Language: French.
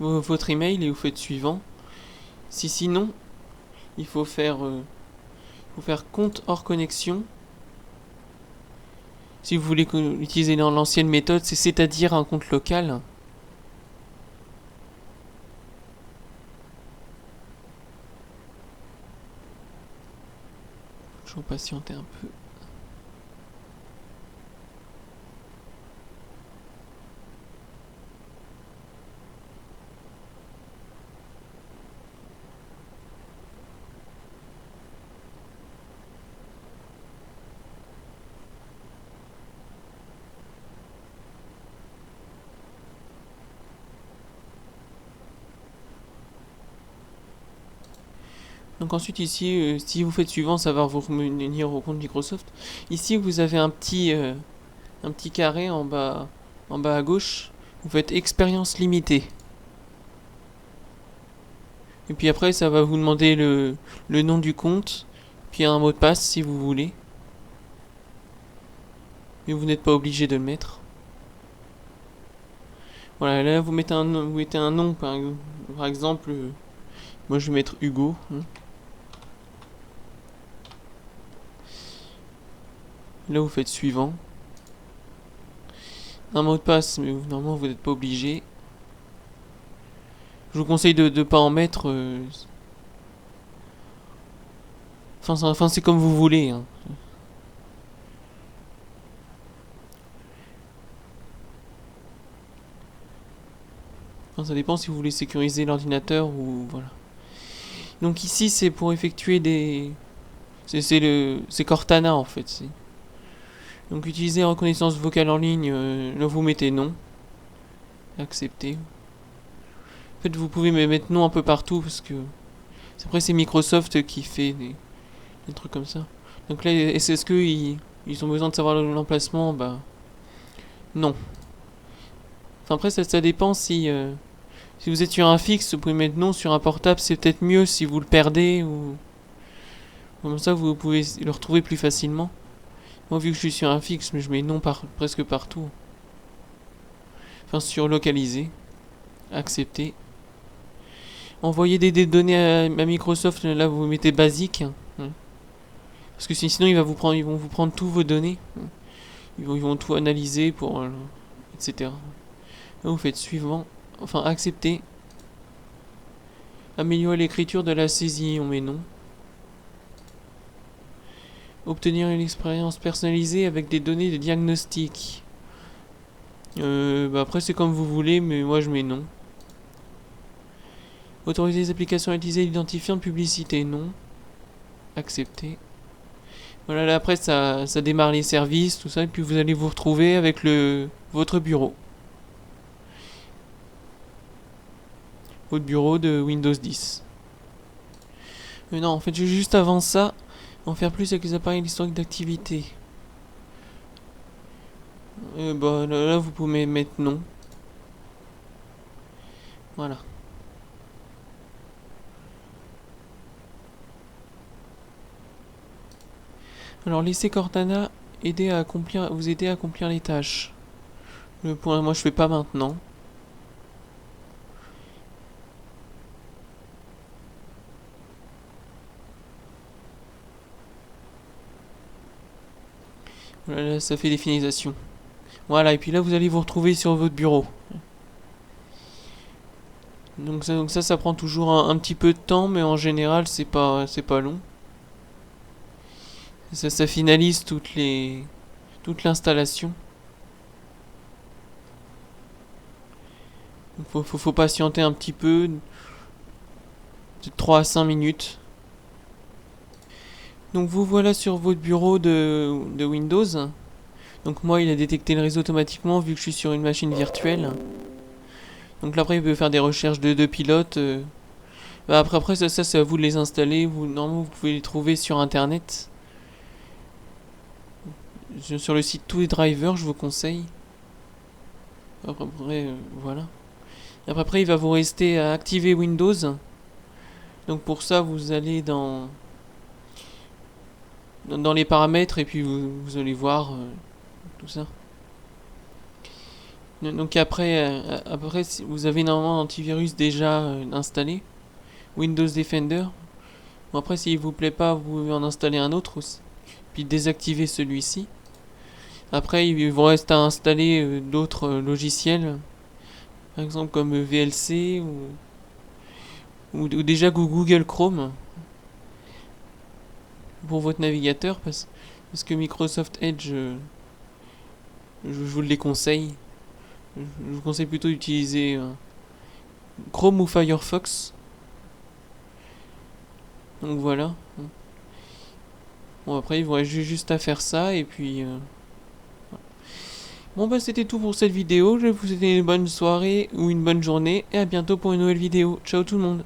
votre email et vous faites suivant. Sinon, il faut faire compte hors connexion. Si vous voulez utiliser l'ancienne méthode, c'est-à-dire un compte local. Je vais patienter un peu. Donc ensuite ici, si vous faites suivant, ça va vous revenir au compte Microsoft. Ici, vous avez un petit carré en bas à gauche. Vous faites expérience limitée. Et puis après, ça va vous demander le nom du compte, puis un mot de passe si vous voulez. Mais vous n'êtes pas obligé de le mettre. Voilà, là vous mettez un nom, par exemple, moi je vais mettre Hugo. Là vous faites suivant. Un mot de passe, mais normalement vous n'êtes pas obligé. Je vous conseille de ne pas en mettre. Enfin c'est comme vous voulez. Hein. Enfin, ça dépend si vous voulez sécuriser l'ordinateur ou voilà. Donc ici c'est pour effectuer des... C'est Cortana en fait. Donc utiliser reconnaissance vocale en ligne, là vous mettez non. Accepter. En fait vous pouvez mettre non un peu partout parce que... Après c'est Microsoft qui fait des trucs comme ça. Donc là est-ce que ils ont besoin de savoir l'emplacement? Bah non. Enfin après ça dépend si vous êtes sur un fixe, vous pouvez mettre non. Sur un portable c'est peut-être mieux si vous le perdez ou... Comme ça vous pouvez le retrouver plus facilement. Moi vu que je suis sur un fixe, mais je mets non presque partout. Enfin sur localiser. Accepter. Envoyer des données à Microsoft, là vous mettez basique. Parce que sinon ils vont vous prendre tous vos données. Ils vont tout analyser pour... etc. Là vous faites suivant. Enfin accepter. Améliorer l'écriture de la saisie, on met non. Obtenir une expérience personnalisée avec des données de diagnostic. Après c'est comme vous voulez, mais moi je mets non. Autoriser les applications à utiliser l'identifiant de publicité, non. Accepter. Voilà, là après ça démarre les services, tout ça, et puis vous allez vous retrouver avec votre bureau. Votre bureau de Windows 10. Mais non, en fait juste avant ça, en faire plus avec les appareils historiques d'activité. Là vous pouvez mettre non. Voilà. Alors laissez Cortana vous aider à accomplir les tâches. Moi je fais pas maintenant. Voilà, là, ça fait des finalisations. Voilà, et puis là vous allez vous retrouver sur votre bureau. Donc ça prend toujours un petit peu de temps, mais en général c'est pas long. Ça finalise toute l'installation. Faut patienter un petit peu, de 3 à 5 minutes. Donc vous voilà sur votre bureau de Windows. Donc moi il a détecté le réseau automatiquement vu que je suis sur une machine virtuelle. Donc là après il peut faire des recherches de pilotes. Après ça c'est à vous de les installer. Normalement vous pouvez les trouver sur internet. Sur le site Tous les Drivers, je vous conseille. Voilà. Après il va vous rester à activer Windows. Donc pour ça vous allez dans les paramètres et puis vous allez voir tout ça. Donc après si vous avez normalement l'antivirus déjà installé, Windows Defender. Bon après s'il vous plaît pas, vous pouvez en installer un autre aussi, puis désactiver celui-ci. Après il vous reste à installer d'autres logiciels, par exemple comme VLC ou déjà Google Chrome pour votre navigateur parce que Microsoft Edge je vous le déconseille. Je vous conseille plutôt d'utiliser Chrome ou Firefox. Donc voilà. Bon après il vous reste juste à faire ça et puis bon bah c'était tout pour cette vidéo. Je vais vous souhaiter une bonne soirée ou une bonne journée et à bientôt pour une nouvelle vidéo. Ciao tout le monde.